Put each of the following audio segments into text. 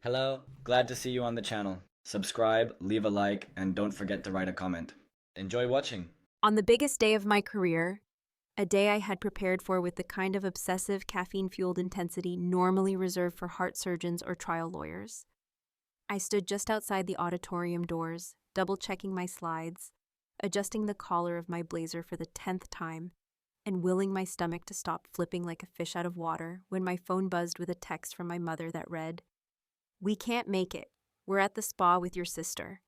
Hello, glad to see you on the channel. Subscribe, leave a like, and don't forget to write a comment. Enjoy watching. On the biggest day of my career, a day I had prepared for with the kind of obsessive caffeine-fueled intensity normally reserved for heart surgeons or trial lawyers, I stood just outside the auditorium doors, double-checking my slides, adjusting the collar of my blazer for the 10th time, and willing my stomach to stop flipping like a fish out of water when my phone buzzed with a text from my mother that read, "We can't make it. We're at the spa with your sister."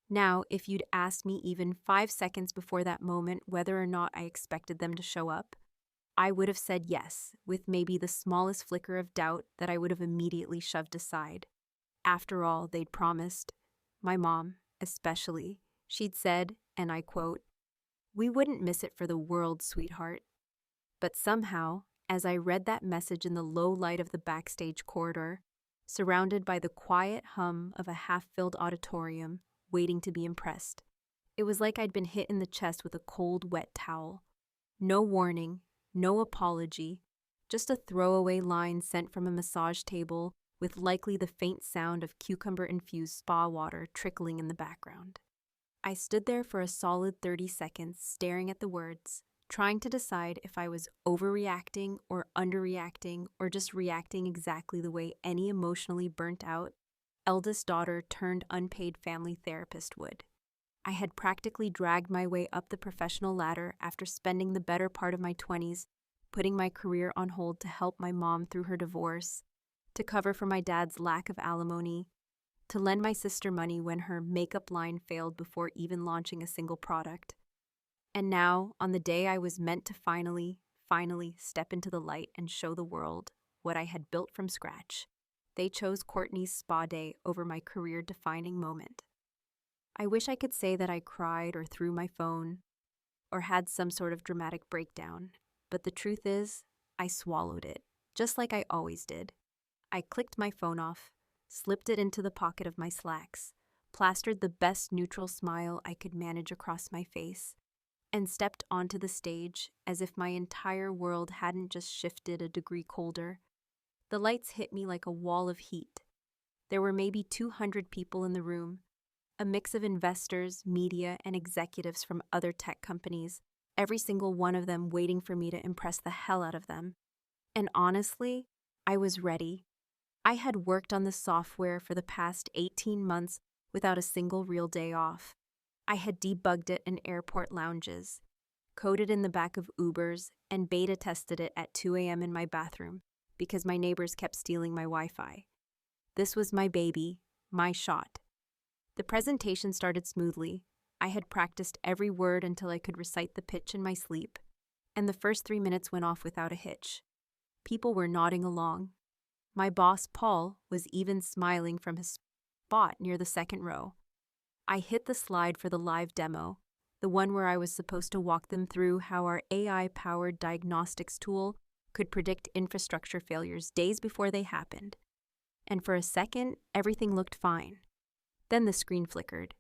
Now, if you'd asked me even 5 seconds before that moment whether or not I expected them to show up, I would have said yes, with maybe the smallest flicker of doubt that I would have immediately shoved aside. After all, they'd promised, my mom especially, she'd said, and I quote, "We wouldn't miss it for the world, sweetheart." But somehow, as I read that message in the low light of the backstage corridor, surrounded by the quiet hum of a half-filled auditorium, waiting to be impressed, it was like I'd been hit in the chest with a cold, wet towel. No warning, no apology, just a throwaway line sent from a massage table with likely the faint sound of cucumber-infused spa water trickling in the background. I stood there for a solid 30 seconds staring at the words, trying to decide if I was overreacting or underreacting or just reacting exactly the way any emotionally burnt out, eldest daughter turned unpaid family therapist would. I had practically dragged my way up the professional ladder after spending the better part of my 20s putting my career on hold to help my mom through her divorce, to cover for my dad's lack of alimony, to lend my sister money when her makeup line failed before even launching a single product. And now, on the day I was meant to finally step into the light and show the world what I had built from scratch, they chose Courtney's spa day over my career-defining moment. I wish I could say that I cried or threw my phone or had some sort of dramatic breakdown, but the truth is, I swallowed it, just like I always did. I clicked my phone off, slipped it into the pocket of my slacks, plastered the best neutral smile I could manage across my face, and stepped onto the stage as if my entire world hadn't just shifted a degree colder. The lights hit me like a wall of heat. There were maybe 200 people in the room, a mix of investors, media, and executives from other tech companies, every single one of them waiting for me to impress the hell out of them. And honestly, I was ready. I had worked on the software for the past 18 months without a single real day off. I had debugged it in airport lounges, coded in the back of Ubers, and beta tested it at 2 a.m. in my bathroom because my neighbors kept stealing my Wi-Fi. This was my baby, my shot. The presentation started smoothly. I had practiced every word until I could recite the pitch in my sleep, and the first 3 minutes went off without a hitch. People were nodding along. My boss, Paul, was even smiling from his spot near the second row. I hit the slide for the live demo, the one where I was supposed to walk them through how our AI-powered diagnostics tool could predict infrastructure failures days before they happened. And for a second, everything looked fine. Then the screen flickered.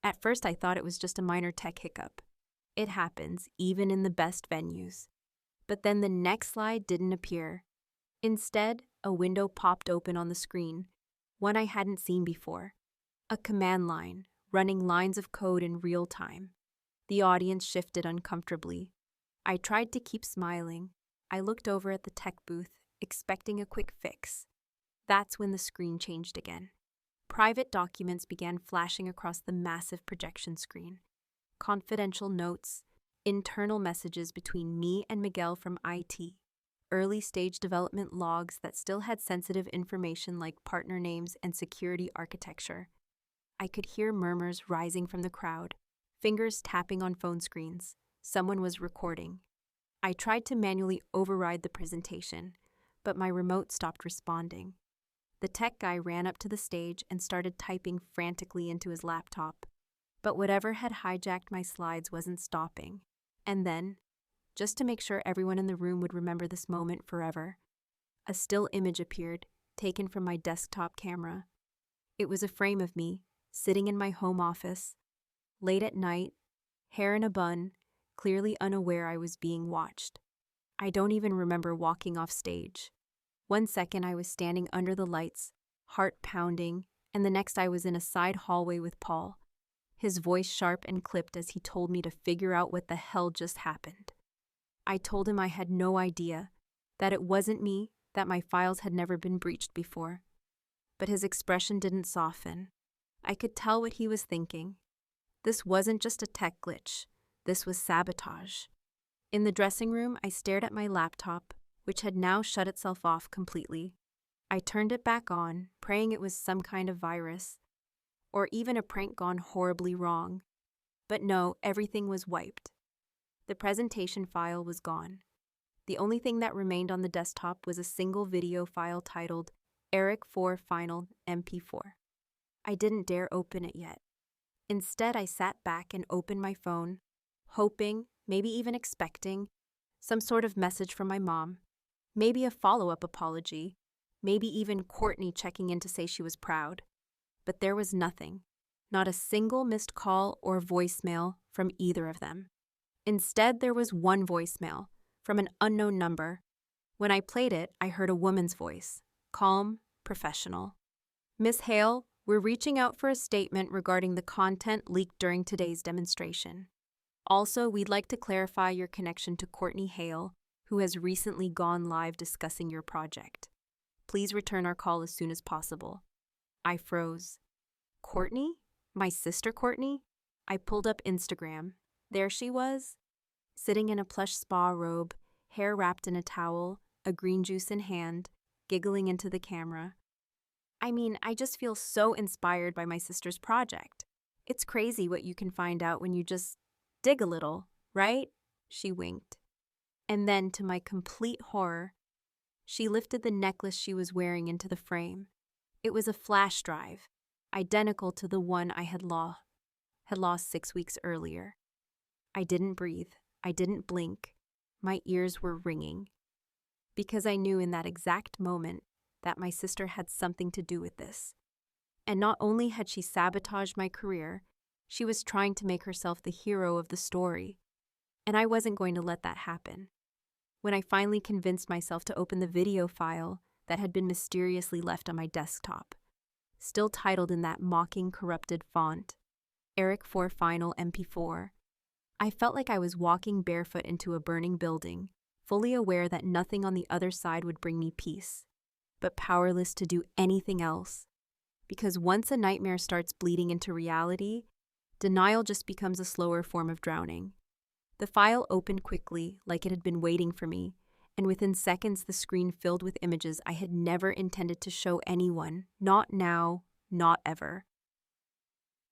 At first, I thought it was just a minor tech hiccup. It happens, even in the best venues. But then the next slide didn't appear. Instead, a window popped open on the screen, one I hadn't seen before. A command line, running lines of code in real time. The audience shifted uncomfortably. I tried to keep smiling. I looked over at the tech booth, expecting a quick fix. That's when the screen changed again. Private documents began flashing across the massive projection screen. Confidential notes, internal messages between me and Miguel from IT, early-stage development logs that still had sensitive information like partner names and security architecture. I could hear murmurs rising from the crowd, fingers tapping on phone screens. Someone was recording. I tried to manually override the presentation, but my remote stopped responding. The tech guy ran up to the stage and started typing frantically into his laptop. But whatever had hijacked my slides wasn't stopping. And then, just to make sure everyone in the room would remember this moment forever, a still image appeared, taken from my desktop camera. It was a frame of me, sitting in my home office, late at night, hair in a bun, clearly unaware I was being watched. I don't even remember walking off stage. 1 second I was standing under the lights, heart pounding, and the next I was in a side hallway with Paul, his voice sharp and clipped as he told me to figure out what the hell just happened. I told him I had no idea, that it wasn't me, that my files had never been breached before. But his expression didn't soften. I could tell what he was thinking. This wasn't just a tech glitch. This was sabotage. In the dressing room, I stared at my laptop, which had now shut itself off completely. I turned it back on, praying it was some kind of virus, or even a prank gone horribly wrong. But no, everything was wiped. The presentation file was gone. The only thing that remained on the desktop was a single video file titled Eric 4 Final MP4. I didn't dare open it yet. Instead, I sat back and opened my phone, hoping, maybe even expecting, some sort of message from my mom, maybe a follow-up apology, maybe even Courtney checking in to say she was proud. But there was nothing, not a single missed call or voicemail from either of them. Instead, there was one voicemail from an unknown number. When I played it, I heard a woman's voice, calm, professional. Miss Hale, we're reaching out for a statement regarding the content leaked during today's demonstration. Also, we'd like to clarify your connection to Courtney Hale, who has recently gone live discussing your project. Please return our call as soon as possible. I froze. Courtney? My sister Courtney? I pulled up Instagram. There she was, sitting in a plush spa robe, hair wrapped in a towel, a green juice in hand, giggling into the camera. I mean, I just feel so inspired by my sister's project. It's crazy what you can find out when you just dig a little, right? She winked. And then, to my complete horror, she lifted the necklace she was wearing into the frame. It was a flash drive, identical to the one I had lost 6 weeks earlier. I didn't breathe. I didn't blink. My ears were ringing. Because I knew in that exact moment that my sister had something to do with this. And not only had she sabotaged my career, she was trying to make herself the hero of the story. And I wasn't going to let that happen. When I finally convinced myself to open the video file that had been mysteriously left on my desktop, still titled in that mocking, corrupted font, Eric 4 Final MP4, I felt like I was walking barefoot into a burning building, fully aware that nothing on the other side would bring me peace, but powerless to do anything else. Because once a nightmare starts bleeding into reality, denial just becomes a slower form of drowning. The file opened quickly, like it had been waiting for me, and within seconds the screen filled with images I had never intended to show anyone, not now, not ever.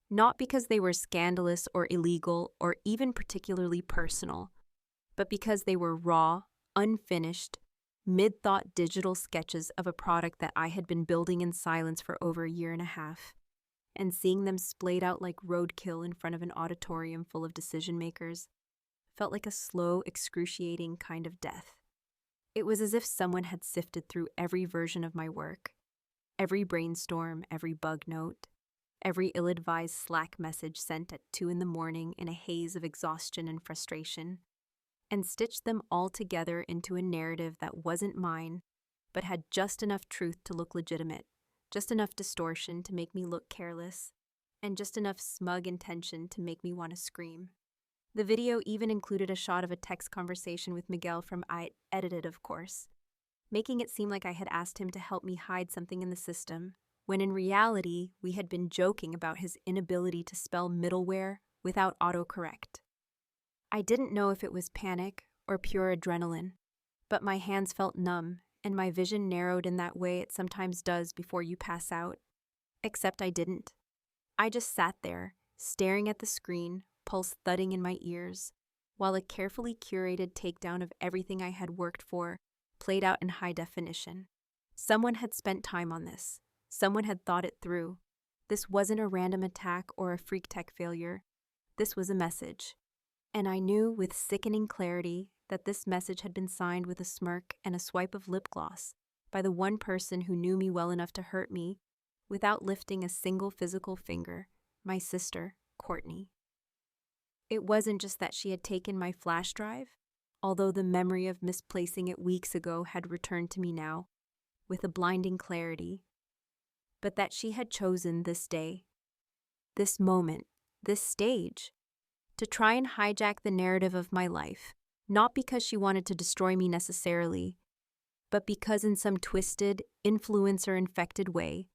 Not because they were scandalous or illegal or even particularly personal, but because they were raw, unfinished, mid-thought digital sketches of a product that I had been building in silence for over a year and a half, and seeing them splayed out like roadkill in front of an auditorium full of decision-makers felt like a slow, excruciating kind of death. It was as if someone had sifted through every version of my work, every brainstorm, every bug note, every ill-advised Slack message sent at 2 a.m. in a haze of exhaustion and frustration, and stitched them all together into a narrative that wasn't mine, but had just enough truth to look legitimate, just enough distortion to make me look careless, and just enough smug intention to make me want to scream. The video even included a shot of a text conversation with Miguel from I edited, of course, making it seem like I had asked him to help me hide something in the system, when in reality, we had been joking about his inability to spell middleware without autocorrect. I didn't know if it was panic or pure adrenaline, but my hands felt numb and my vision narrowed in that way it sometimes does before you pass out. Except I didn't. I just sat there, staring at the screen, pulse thudding in my ears, while a carefully curated takedown of everything I had worked for played out in high definition. Someone had spent time on this. Someone had thought it through. This wasn't a random attack or a freak tech failure. This was a message. And I knew with sickening clarity that this message had been signed with a smirk and a swipe of lip gloss by the one person who knew me well enough to hurt me without lifting a single physical finger, my sister, Courtney. It wasn't just that she had taken my flash drive, although the memory of misplacing it weeks ago had returned to me now, with a blinding clarity. but that she had chosen this day, this moment, this stage, to try and hijack the narrative of my life, not because she wanted to destroy me necessarily, but because in some twisted, influencer-infected way,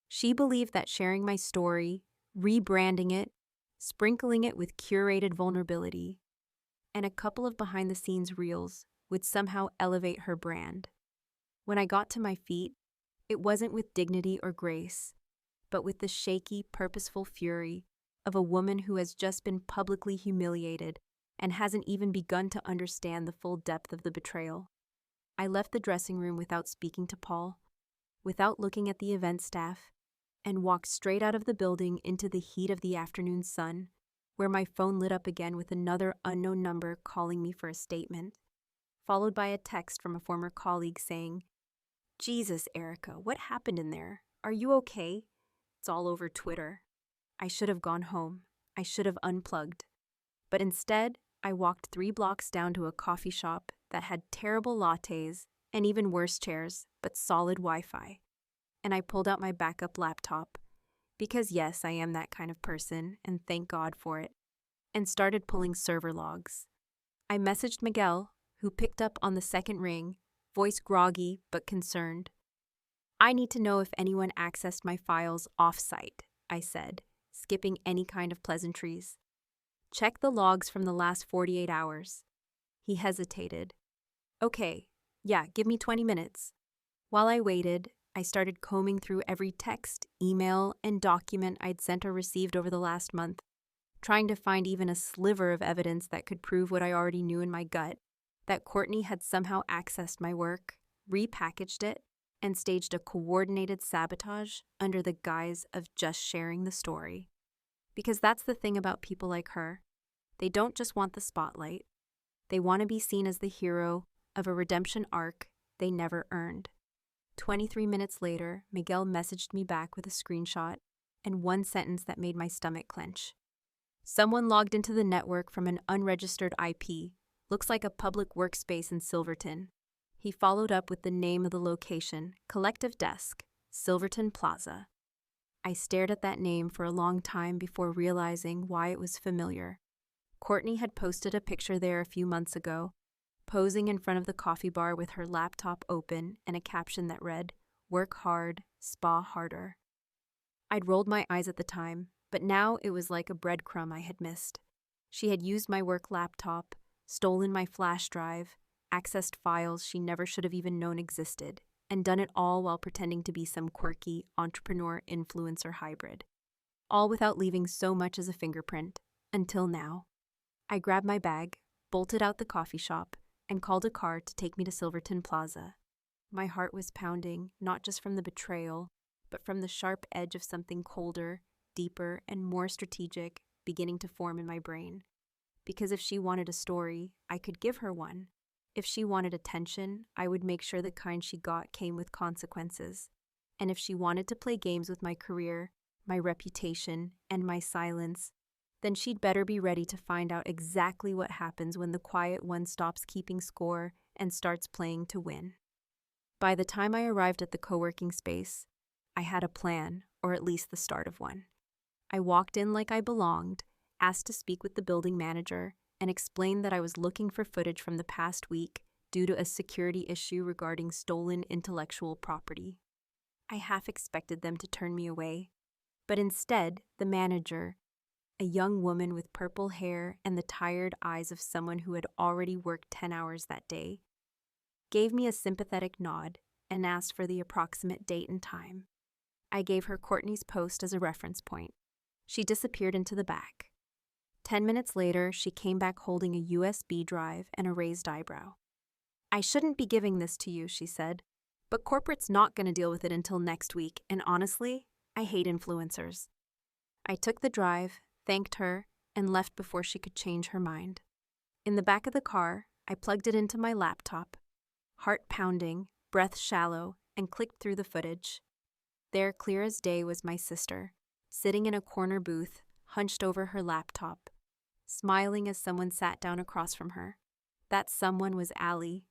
she believed that sharing my story, rebranding it, sprinkling it with curated vulnerability, and a couple of behind-the-scenes reels would somehow elevate her brand. When I got to my feet, it wasn't with dignity or grace, but with the shaky, purposeful fury of a woman who has just been publicly humiliated and hasn't even begun to understand the full depth of the betrayal. I left the dressing room without speaking to Paul, without looking at the event staff, and walked straight out of the building into the heat of the afternoon sun, where my phone lit up again with another unknown number calling me for a statement, followed by a text from a former colleague saying, "Jesus, Erica, what happened in there? Are you okay?" It's all over Twitter. I should have gone home. I should have unplugged. But instead, I walked 3 blocks down to a coffee shop that had terrible lattes and even worse chairs, but solid Wi-Fi. And I pulled out my backup laptop, because yes, I am that kind of person, and thank God for it, and started pulling server logs. I messaged Miguel, who picked up on the second ring, voice groggy but concerned. "I need to know if anyone accessed my files off-site," I said, skipping any kind of pleasantries. "Check the logs from the last 48 hours. He hesitated. "Okay, yeah, give me 20 minutes. While I waited, I started combing through every text, email, and document I'd sent or received over the last month, trying to find even a sliver of evidence that could prove what I already knew in my gut, that Courtney had somehow accessed my work, repackaged it, and staged a coordinated sabotage under the guise of just sharing the story. Because that's the thing about people like her. They don't just want the spotlight. They want to be seen as the hero of a redemption arc they never earned. 23 minutes later, Miguel messaged me back with a screenshot and one sentence that made my stomach clench. "Someone logged into the network from an unregistered IP. Looks like a public workspace in Silverton." He followed up with the name of the location, Collective Desk, Silverton Plaza. I stared at that name for a long time before realizing why it was familiar. Courtney had posted a picture there a few months ago, posing in front of the coffee bar with her laptop open and a caption that read, "Work hard, spa harder." I'd rolled my eyes at the time, but now it was like a breadcrumb I had missed. She had used my work laptop, stolen my flash drive, accessed files she never should have even known existed, and done it all while pretending to be some quirky entrepreneur-influencer hybrid. All without leaving so much as a fingerprint, until now. I grabbed my bag, bolted out the coffee shop, and called a car to take me to Silverton Plaza. My heart was pounding, not just from the betrayal, but from the sharp edge of something colder, deeper, and more strategic beginning to form in my brain. Because if she wanted a story, I could give her one. If she wanted attention, I would make sure the kind she got came with consequences. And if she wanted to play games with my career, my reputation, and my silence, then she'd better be ready to find out exactly what happens when the quiet one stops keeping score and starts playing to win. By the time I arrived at the co-working space, I had a plan, or at least the start of one. I walked in like I belonged, asked to speak with the building manager, and explained that I was looking for footage from the past week due to a security issue regarding stolen intellectual property. I half expected them to turn me away, but instead, the manager, a young woman with purple hair and the tired eyes of someone who had already worked 10 hours that day, gave me a sympathetic nod and asked for the approximate date and time. I gave her Courtney's post as a reference point. She disappeared into the back. 10 minutes later, she came back holding a USB drive and a raised eyebrow. "I shouldn't be giving this to you," she said, "but corporate's not going to deal with it until next week, and honestly, I hate influencers." I took the drive, thanked her, and left before she could change her mind. In the back of the car, I plugged it into my laptop, heart pounding, breath shallow, and clicked through the footage. There, clear as day, was my sister, sitting in a corner booth, hunched over her laptop, smiling as someone sat down across from her. That someone was Allie,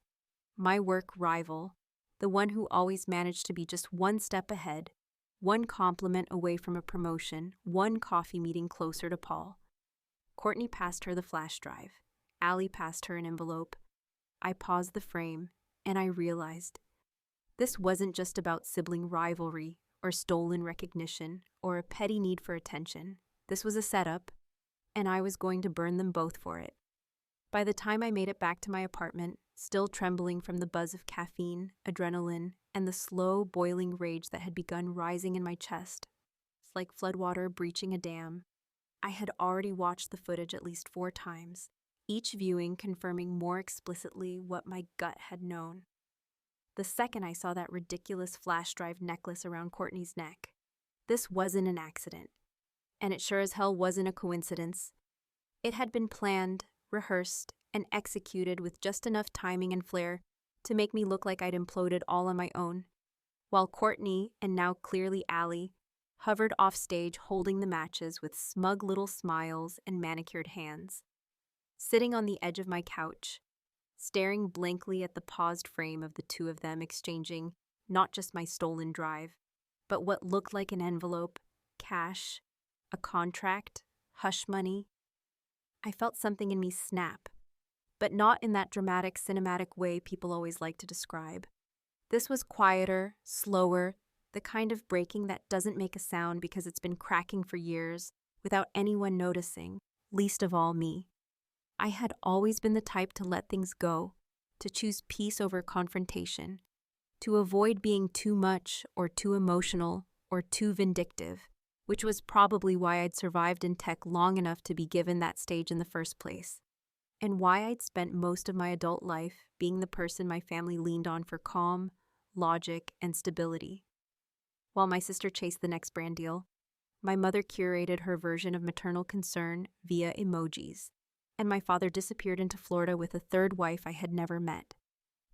my work rival, the one who always managed to be just one step ahead, one compliment away from a promotion, one coffee meeting closer to Paul. Courtney passed her the flash drive. Allie passed her an envelope. I paused the frame, and I realized this wasn't just about sibling rivalry or stolen recognition or a petty need for attention. This was a setup, and I was going to burn them both for it. By the time I made it back to my apartment, still trembling from the buzz of caffeine, adrenaline, and the slow boiling rage that had begun rising in my chest, it's like floodwater breaching a dam, I had already watched the footage at least 4 times, each viewing confirming more explicitly what my gut had known. The second I saw that ridiculous flash drive necklace around Courtney's neck, this wasn't an accident. And it sure as hell wasn't a coincidence. It had been planned, rehearsed, and executed with just enough timing and flair to make me look like I'd imploded all on my own, while Courtney, and now clearly Allie, hovered offstage holding the matches with smug little smiles and manicured hands. Sitting on the edge of my couch, staring blankly at the paused frame of the two of them exchanging not just my stolen drive, but what looked like an envelope, cash, a contract, hush money, I felt something in me snap, but not in that dramatic, cinematic way people always like to describe. This was quieter, slower, the kind of breaking that doesn't make a sound because it's been cracking for years without anyone noticing, least of all me. I had always been the type to let things go, to choose peace over confrontation, to avoid being too much or too emotional or too vindictive, which was probably why I'd survived in tech long enough to be given that stage in the first place, and why I'd spent most of my adult life being the person my family leaned on for calm, logic, and stability. While my sister chased the next brand deal, my mother curated her version of maternal concern via emojis, and my father disappeared into Florida with a third wife I had never met.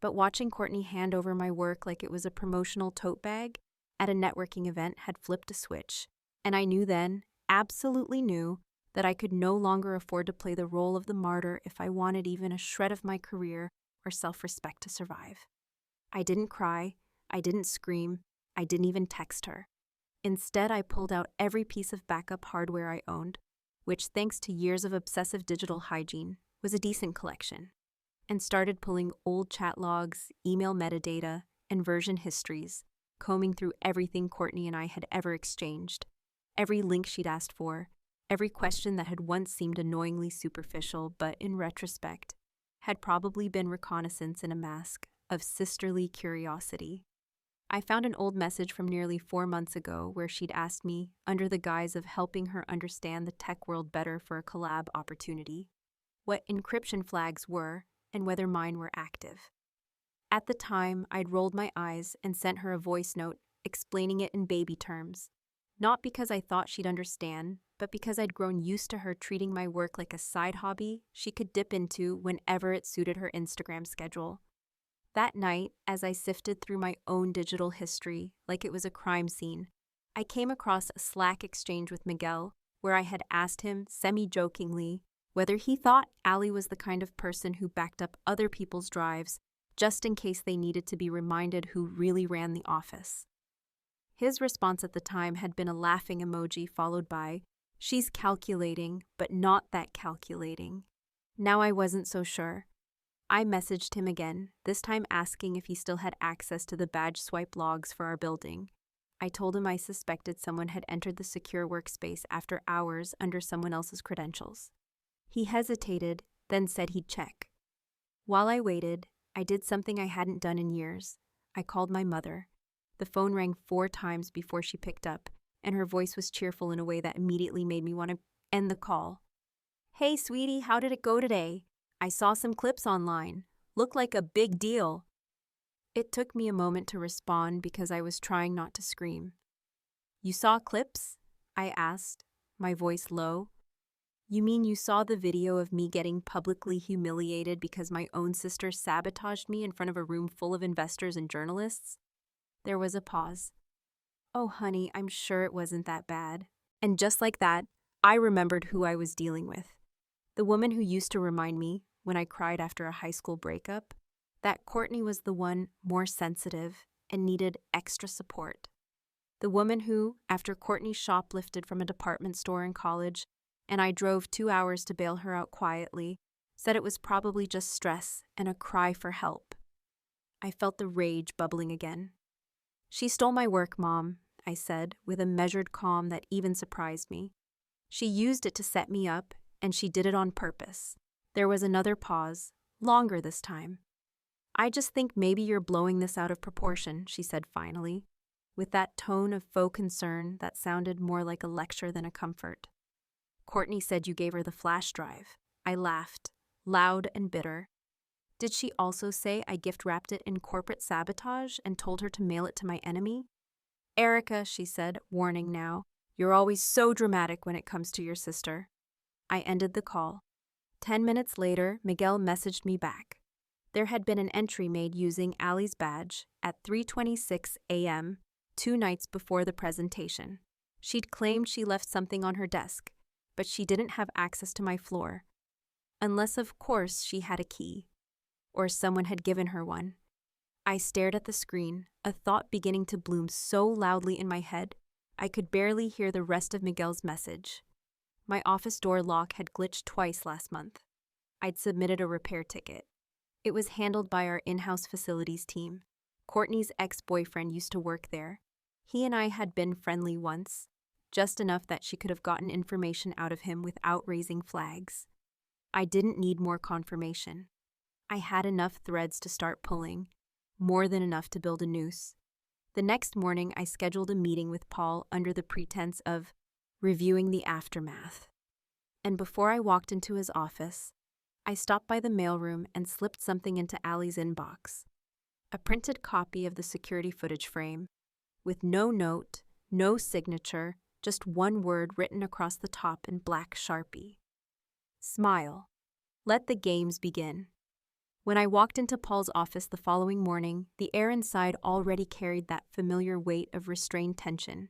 But watching Courtney hand over my work like it was a promotional tote bag at a networking event had flipped a switch, and I knew then, absolutely knew, that I could no longer afford to play the role of the martyr if I wanted even a shred of my career or self-respect to survive. I didn't cry, I didn't scream, I didn't even text her. Instead, I pulled out every piece of backup hardware I owned, which, thanks to years of obsessive digital hygiene, was a decent collection, and started pulling old chat logs, email metadata, and version histories, combing through everything Courtney and I had ever exchanged, every link she'd asked for, every question that had once seemed annoyingly superficial but, in retrospect, had probably been reconnaissance in a mask of sisterly curiosity. I found an old message from nearly 4 months ago where she'd asked me, under the guise of helping her understand the tech world better for a collab opportunity, what encryption flags were and whether mine were active. At the time, I'd rolled my eyes and sent her a voice note explaining it in baby terms, not because I thought she'd understand, but because I'd grown used to her treating my work like a side hobby she could dip into whenever it suited her Instagram schedule. That night, as I sifted through my own digital history like it was a crime scene, I came across a Slack exchange with Miguel where I had asked him, semi-jokingly, whether he thought Allie was the kind of person who backed up other people's drives just in case they needed to be reminded who really ran the office. His response at the time had been a laughing emoji followed by, "She's calculating, but not that calculating." Now I wasn't so sure. I messaged him again, this time asking if he still had access to the badge swipe logs for our building. I told him I suspected someone had entered the secure workspace after hours under someone else's credentials. He hesitated, then said he'd check. While I waited, I did something I hadn't done in years. I called my mother. The phone rang 4 times before she picked up, and her voice was cheerful in a way that immediately made me want to end the call. "Hey, sweetie, how did it go today? I saw some clips online. Looked like a big deal." It took me a moment to respond because I was trying not to scream. "You saw clips?" I asked, my voice low. "You mean you saw the video of me getting publicly humiliated because my own sister sabotaged me in front of a room full of investors and journalists?" There was a pause. "Oh, honey, I'm sure it wasn't that bad." And just like that, I remembered who I was dealing with. The woman who used to remind me, when I cried after a high school breakup, that Courtney was the one more sensitive and needed extra support. The woman who, after Courtney shoplifted from a department store in college, and I drove 2 hours to bail her out quietly, said it was probably just stress and a cry for help. I felt the rage bubbling again. "She stole my work, Mom," I said, with a measured calm that even surprised me. "She used it to set me up, and she did it on purpose." There was another pause, longer this time. "I just think maybe you're blowing this out of proportion," she said finally, with that tone of faux concern that sounded more like a lecture than a comfort. "Courtney said you gave her the flash drive." I laughed, loud and bitter. "Did she also say I gift-wrapped it in corporate sabotage and told her to mail it to my enemy?" "Erica," she said, warning now, "you're always so dramatic when it comes to your sister." I ended the call. 10 minutes later, Miguel messaged me back. There had been an entry made using Allie's badge at 3:26 a.m., 2 nights before the presentation. She'd claimed she left something on her desk, but she didn't have access to my floor. Unless, of course, she had a key. Or someone had given her one. I stared at the screen, a thought beginning to bloom so loudly in my head, I could barely hear the rest of Miguel's message. My office door lock had glitched twice last month. I'd submitted a repair ticket. It was handled by our in-house facilities team. Courtney's ex-boyfriend used to work there. He and I had been friendly once, just enough that she could have gotten information out of him without raising flags. I didn't need more confirmation. I had enough threads to start pulling, more than enough to build a noose. The next morning, I scheduled a meeting with Paul under the pretense of reviewing the aftermath. And before I walked into his office, I stopped by the mailroom and slipped something into Allie's inbox. A printed copy of the security footage frame, with no note, no signature, just one word written across the top in black Sharpie. Smile. Let the games begin. When I walked into Paul's office the following morning, the air inside already carried that familiar weight of restrained tension,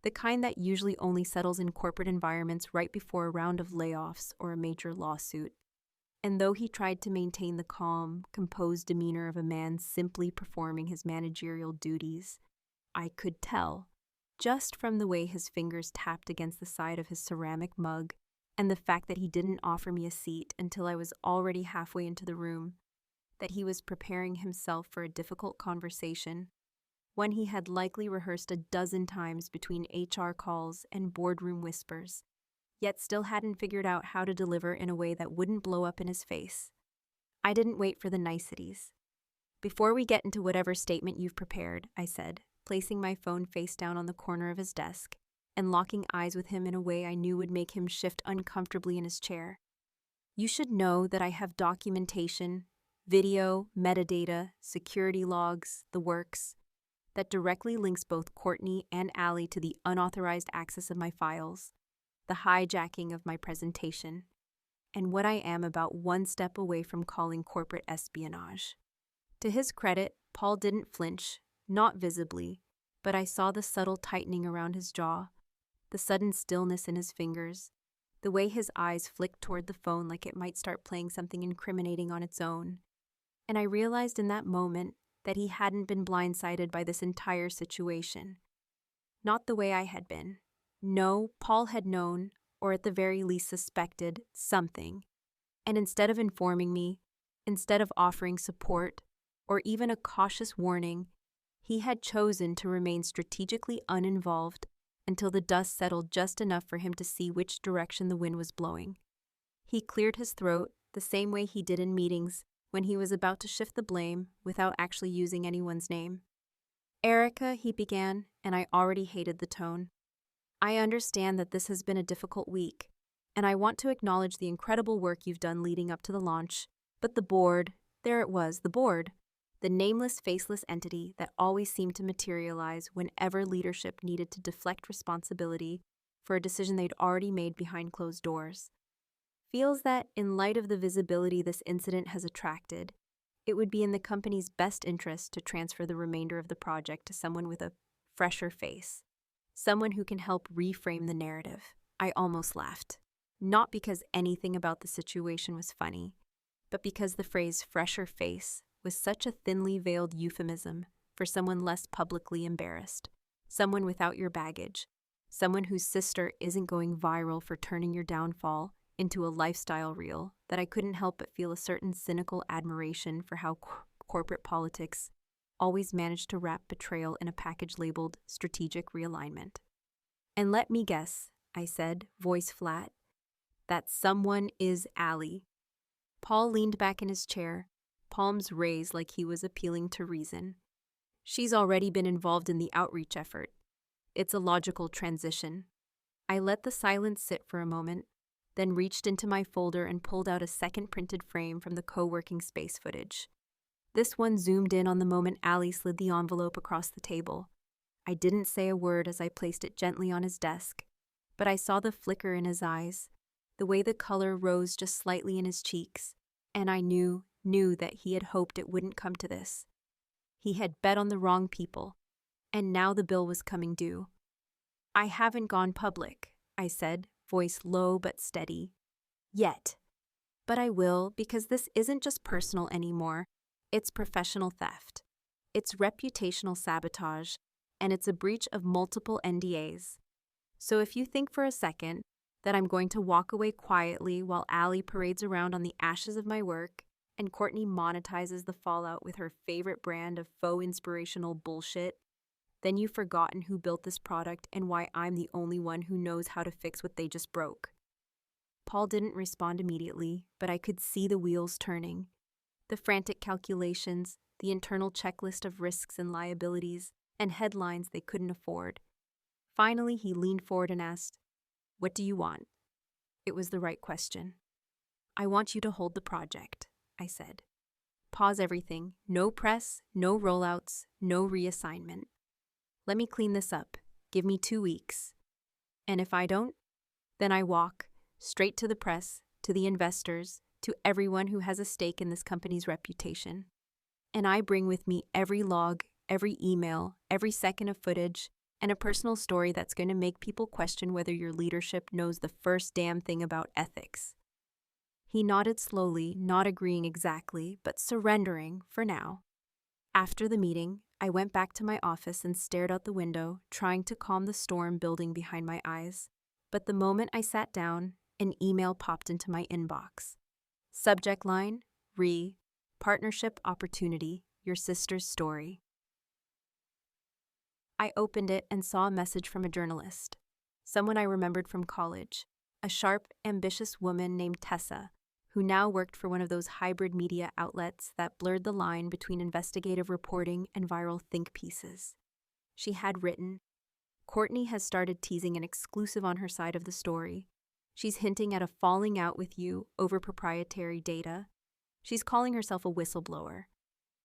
the kind that usually only settles in corporate environments right before a round of layoffs or a major lawsuit. And though he tried to maintain the calm, composed demeanor of a man simply performing his managerial duties, I could tell, just from the way his fingers tapped against the side of his ceramic mug and the fact that he didn't offer me a seat until I was already halfway into the room, that he was preparing himself for a difficult conversation, one he had likely rehearsed a dozen times between HR calls and boardroom whispers, yet still hadn't figured out how to deliver in a way that wouldn't blow up in his face. I didn't wait for the niceties. "Before we get into whatever statement you've prepared," I said, placing my phone face down on the corner of his desk and locking eyes with him in a way I knew would make him shift uncomfortably in his chair, "you should know that I have documentation, video, metadata, security logs, the works, that directly links both Courtney and Allie to the unauthorized access of my files, the hijacking of my presentation, and what I am about one step away from calling corporate espionage." To his credit, Paul didn't flinch, not visibly, but I saw the subtle tightening around his jaw, the sudden stillness in his fingers, the way his eyes flicked toward the phone like it might start playing something incriminating on its own. And I realized in that moment that he hadn't been blindsided by this entire situation. Not the way I had been. No, Paul had known, or at the very least suspected, something. And instead of informing me, instead of offering support, or even a cautious warning, he had chosen to remain strategically uninvolved until the dust settled just enough for him to see which direction the wind was blowing. He cleared his throat the same way he did in meetings when he was about to shift the blame without actually using anyone's name. "Erica," he began, and I already hated the tone. "I understand that this has been a difficult week, and I want to acknowledge the incredible work you've done leading up to the launch, but the board, there it was, the board, the nameless, faceless entity that always seemed to materialize whenever leadership needed to deflect responsibility for a decision they'd already made behind closed doors, feels that, in light of the visibility this incident has attracted, it would be in the company's best interest to transfer the remainder of the project to someone with a fresher face, someone who can help reframe the narrative." I almost laughed, not because anything about the situation was funny, but because the phrase "fresher face" was such a thinly veiled euphemism for someone less publicly embarrassed, someone without your baggage, someone whose sister isn't going viral for turning your downfall into a lifestyle reel that I couldn't help but feel a certain cynical admiration for how corporate politics always managed to wrap betrayal in a package labeled strategic realignment. And let me guess, I said, voice flat, that someone is Allie. Paul leaned back in his chair, palms raised like he was appealing to reason. She's already been involved in the outreach effort. It's a logical transition. I let the silence sit for a moment, then reached into my folder and pulled out a second printed frame from the co-working space footage. This one zoomed in on the moment Allie slid the envelope across the table. I didn't say a word as I placed it gently on his desk, but I saw the flicker in his eyes, the way the color rose just slightly in his cheeks, and I knew that he had hoped it wouldn't come to this. He had bet on the wrong people, and now the bill was coming due. I haven't gone public, I said, voice low but steady. Yet. But I will, because this isn't just personal anymore. It's professional theft. It's reputational sabotage, and it's a breach of multiple NDAs. So if you think for a second that I'm going to walk away quietly while Allie parades around on the ashes of my work and Courtney monetizes the fallout with her favorite brand of faux inspirational bullshit, then you've forgotten who built this product and why I'm the only one who knows how to fix what they just broke. Paul didn't respond immediately, but I could see the wheels turning. The frantic calculations, the internal checklist of risks and liabilities, and headlines they couldn't afford. Finally, he leaned forward and asked, "What do you want?" It was the right question. "I want you to hold the project," I said. "Pause everything. No press, no rollouts, no reassignment. Let me clean this up. Give me 2 weeks. And if I don't, then I walk straight to the press, to the investors, to everyone who has a stake in this company's reputation. And I bring with me every log, every email, every second of footage, and a personal story that's going to make people question whether your leadership knows the first damn thing about ethics." He nodded slowly, not agreeing exactly, but surrendering for now. After the meeting, I went back to my office and stared out the window, trying to calm the storm building behind my eyes. But the moment I sat down, an email popped into my inbox. Subject line, Partnership Opportunity, Your Sister's Story. I opened it and saw a message from a journalist, someone I remembered from college, a sharp, ambitious woman named Tessa, who now worked for one of those hybrid media outlets that blurred the line between investigative reporting and viral think pieces. She had written, "Courtney has started teasing an exclusive on her side of the story. She's hinting at a falling out with you over proprietary data. She's calling herself a whistleblower.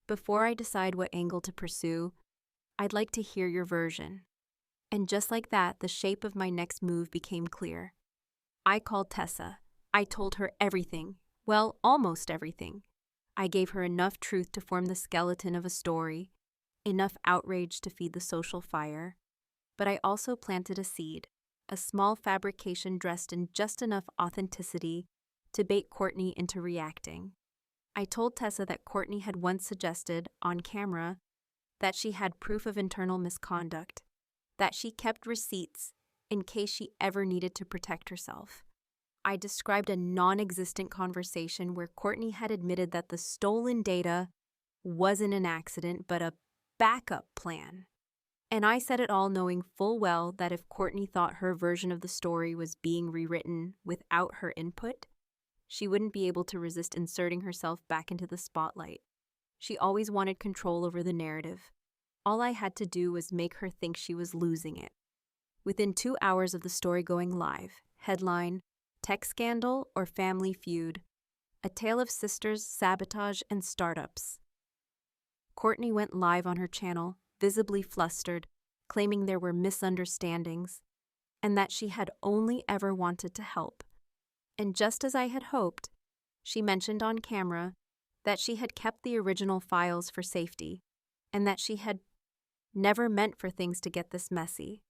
Before I decide what angle to pursue, I'd like to hear your version." And just like that, the shape of my next move became clear. I called Tessa. I told her everything. Well, almost everything. I gave her enough truth to form the skeleton of a story, enough outrage to feed the social fire. But I also planted a seed, a small fabrication dressed in just enough authenticity to bait Courtney into reacting. I told Tessa that Courtney had once suggested, on camera, that she had proof of internal misconduct, that she kept receipts in case she ever needed to protect herself. I described a non-existent conversation where Courtney had admitted that the stolen data wasn't an accident, but a backup plan. And I said it all knowing full well that if Courtney thought her version of the story was being rewritten without her input, she wouldn't be able to resist inserting herself back into the spotlight. She always wanted control over the narrative. All I had to do was make her think she was losing it. Within 2 hours of the story going live, headline, "Tech Scandal or Family Feud, A Tale of Sisters, Sabotage, and Startups." Courtney went live on her channel, visibly flustered, claiming there were misunderstandings, and that she had only ever wanted to help. And just as I had hoped, she mentioned on camera that she had kept the original files for safety, and that she had never meant for things to get this messy.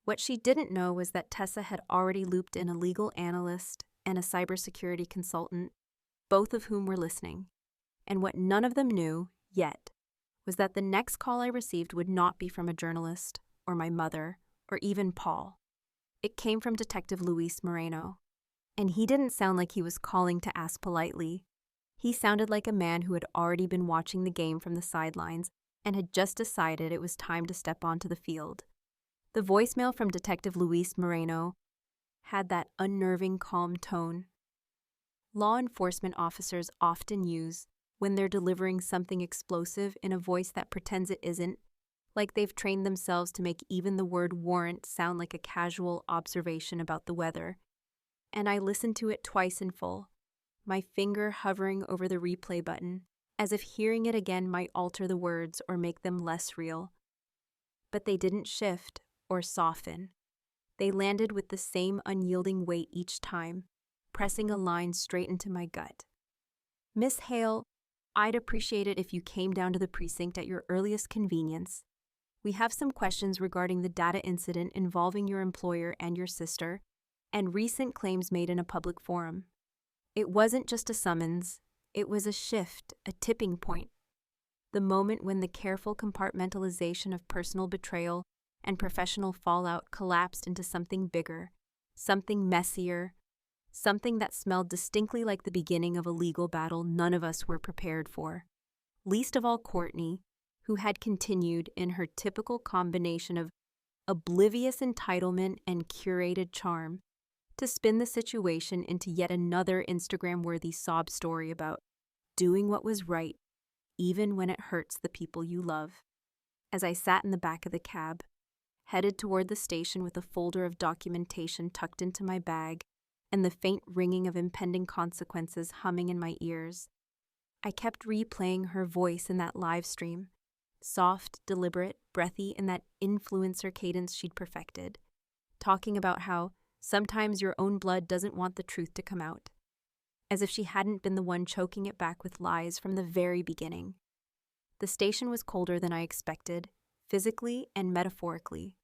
What she didn't know was that Tessa had already looped in a legal analyst and a cybersecurity consultant, both of whom were listening. And what none of them knew, yet, was that the next call I received would not be from a journalist or my mother, or even Paul. It came from Detective Luis Moreno. And he didn't sound like he was calling to ask politely. He sounded like a man who had already been watching the game from the sidelines and had just decided it was time to step onto the field. The voicemail from Detective Luis Moreno had that unnerving, calm tone law enforcement officers often use when they're delivering something explosive in a voice that pretends it isn't, like they've trained themselves to make even the word warrant sound like a casual observation about the weather. And I listened to it twice in full, my finger hovering over the replay button, as if hearing it again might alter the words or make them less real. But they didn't shift or soften. They landed with the same unyielding weight each time, pressing a line straight into my gut. Miss Hale, I'd appreciate it if you came down to the precinct at your earliest convenience. We have some questions regarding the data incident involving your employer and your sister, and recent claims made in a public forum. It wasn't just a summons, it was a shift, a tipping point. The moment when the careful compartmentalization of personal betrayal and professional fallout collapsed into something bigger, something messier, something that smelled distinctly like the beginning of a legal battle none of us were prepared for. Least of all Courtney, who had continued in her typical combination of oblivious entitlement and curated charm to spin the situation into yet another Instagram-worthy sob story about doing what was right, even when it hurts the people you love. As I sat in the back of the cab, headed toward the station with a folder of documentation tucked into my bag and the faint ringing of impending consequences humming in my ears, I kept replaying her voice in that live stream, soft, deliberate, breathy in that influencer cadence she'd perfected, talking about how sometimes your own blood doesn't want the truth to come out, as if she hadn't been the one choking it back with lies from the very beginning. The station was colder than I expected, physically and metaphorically,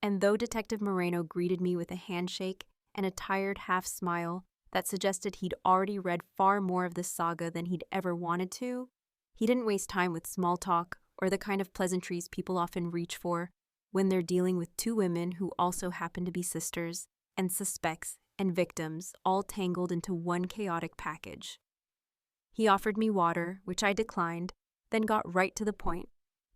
and though Detective Moreno greeted me with a handshake and a tired half-smile that suggested he'd already read far more of this saga than he'd ever wanted to, he didn't waste time with small talk or the kind of pleasantries people often reach for when they're dealing with two women who also happen to be sisters, and suspects and victims all tangled into one chaotic package. He offered me water, which I declined, then got right to the point,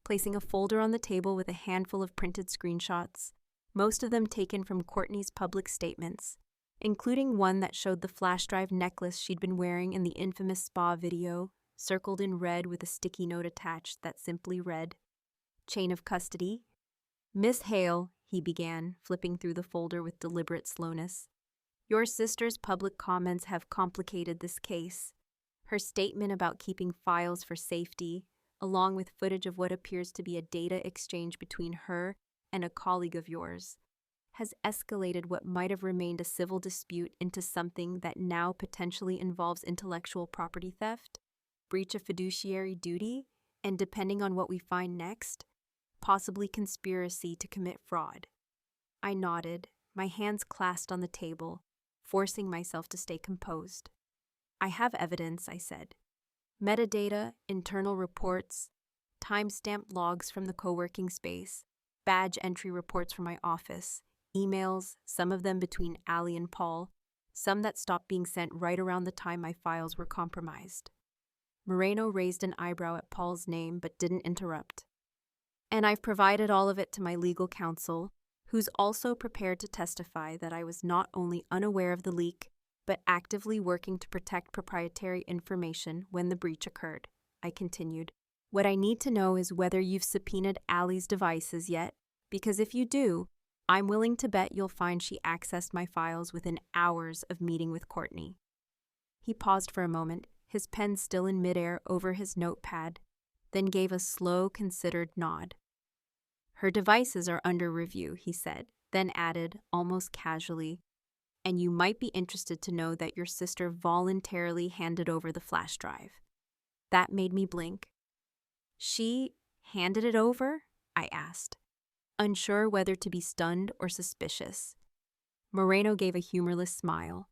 placing a folder on the table with a handful of printed screenshots, most of them taken from Courtney's public statements, including one that showed the flash drive necklace she'd been wearing in the infamous spa video, circled in red with a sticky note attached that simply read, "Chain of custody." "Miss Hale," he began, flipping through the folder with deliberate slowness, "your sister's public comments have complicated this case. Her statement about keeping files for safety, along with footage of what appears to be a data exchange between her and a colleague of yours, has escalated what might have remained a civil dispute into something that now potentially involves intellectual property theft, breach of fiduciary duty, and depending on what we find next, possibly conspiracy to commit fraud." I nodded, my hands clasped on the table, forcing myself to stay composed. "I have evidence," I said. "Metadata, internal reports, timestamp logs from the co-working space, badge entry reports from my office, emails, some of them between Allie and Paul, some that stopped being sent right around the time my files were compromised." Moreno raised an eyebrow at Paul's name but didn't interrupt. "And I've provided all of it to my legal counsel, who's also prepared to testify that I was not only unaware of the leak, but actively working to protect proprietary information when the breach occurred," I continued. "What I need to know is whether you've subpoenaed Allie's devices yet, because if you do, I'm willing to bet you'll find she accessed my files within hours of meeting with Courtney." He paused for a moment, his pen still in midair over his notepad, then gave a slow, considered nod. "Her devices are under review," he said, then added, almost casually, "and you might be interested to know that your sister voluntarily handed over the flash drive." That made me blink. "She handed it over?" I asked, unsure whether to be stunned or suspicious. Moreno gave a humorless smile.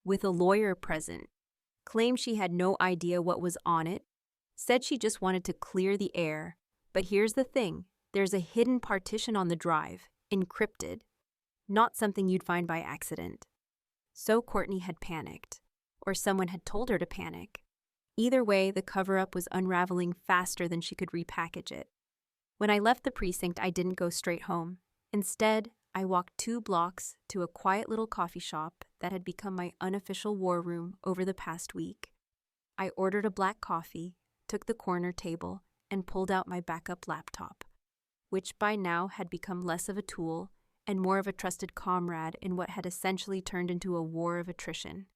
"With a lawyer present, claimed she had no idea what was on it, said she just wanted to clear the air. But here's the thing, There's a hidden partition on the drive, encrypted, not something you'd find by accident. So Courtney had panicked, or someone had told her to panic. Either way, the cover-up was unraveling faster than she could repackage it. When I left the precinct, I didn't go straight home. Instead, I walked 2 blocks to a quiet little coffee shop that had become my unofficial war room over the past week. I ordered a black coffee, took the corner table, and pulled out my backup laptop, which by now had become less of a tool and more of a trusted comrade in what had essentially turned into a war of attrition.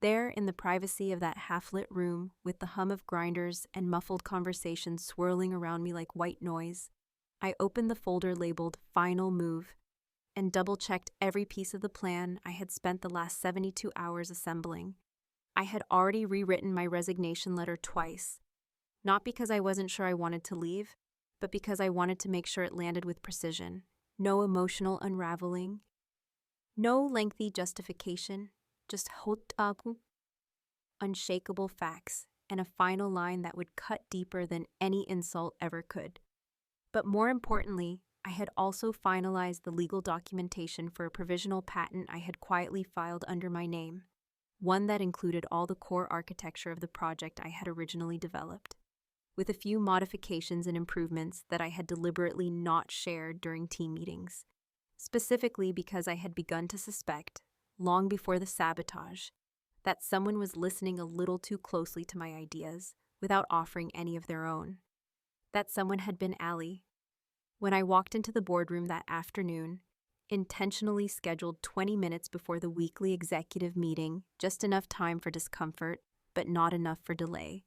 There, in the privacy of that half-lit room, with the hum of grinders and muffled conversations swirling around me like white noise, I opened the folder labeled Final Move and double-checked every piece of the plan I had spent the last 72 hours assembling. I had already rewritten my resignation letter twice, not because I wasn't sure I wanted to leave, but because I wanted to make sure it landed with precision. No emotional unraveling, no lengthy justification, just unshakable facts and a final line that would cut deeper than any insult ever could. But more importantly, I had also finalized the legal documentation for a provisional patent I had quietly filed under my name, one that included all the core architecture of the project I had originally developed, with a few modifications and improvements that I had deliberately not shared during team meetings, specifically because I had begun to suspect, long before the sabotage, that someone was listening a little too closely to my ideas without offering any of their own. That someone had been Allie. When I walked into the boardroom that afternoon, intentionally scheduled 20 minutes before the weekly executive meeting, just enough time for discomfort, but not enough for delay,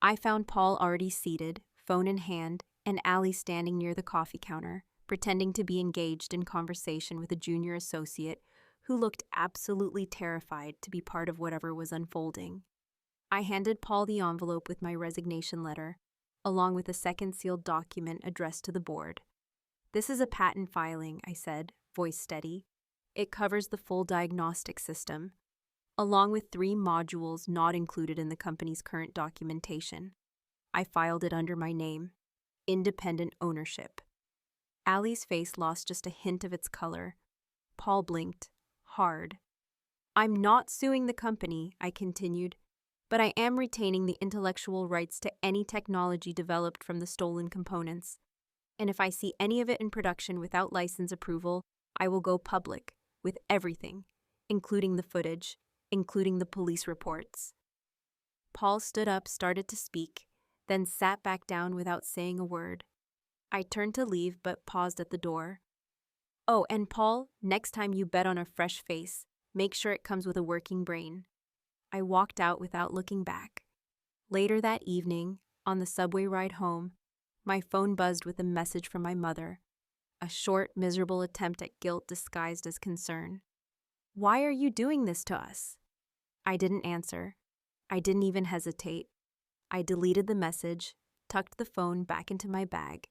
I found Paul already seated, phone in hand, and Allie standing near the coffee counter, pretending to be engaged in conversation with a junior associate who looked absolutely terrified to be part of whatever was unfolding. I handed Paul the envelope with my resignation letter, along with a second sealed document addressed to the board. "This is a patent filing," I said, voice steady. "It covers the full diagnostic system, along with 3 modules not included in the company's current documentation. I filed it under my name, independent ownership." Allie's face lost just a hint of its color. Paul blinked, hard. "I'm not suing the company," I continued, "but I am retaining the intellectual rights to any technology developed from the stolen components. And if I see any of it in production without license approval, I will go public, with everything, including the footage, including the police reports." Paul stood up, started to speak, then sat back down without saying a word. I turned to leave, but paused at the door. "Oh, and Paul, next time you bet on a fresh face, make sure it comes with a working brain." I walked out without looking back. Later that evening, on the subway ride home, my phone buzzed with a message from my mother, a short, miserable attempt at guilt disguised as concern. "Why are you doing this to us?" I didn't answer. I didn't even hesitate. I deleted the message, tucked the phone back into my bag,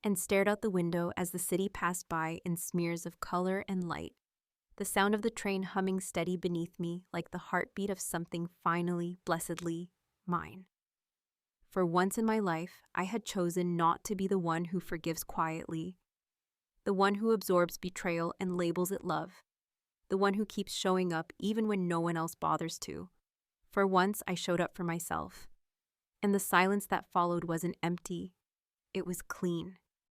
and stared out the window as the city passed by in smears of color and light, the sound of the train humming steady beneath me like the heartbeat of something finally, blessedly, mine. For once in my life, I had chosen not to be the one who forgives quietly, the one who absorbs betrayal and labels it love, the one who keeps showing up even when no one else bothers to. For once, I showed up for myself. And the silence that followed wasn't empty. It was clean.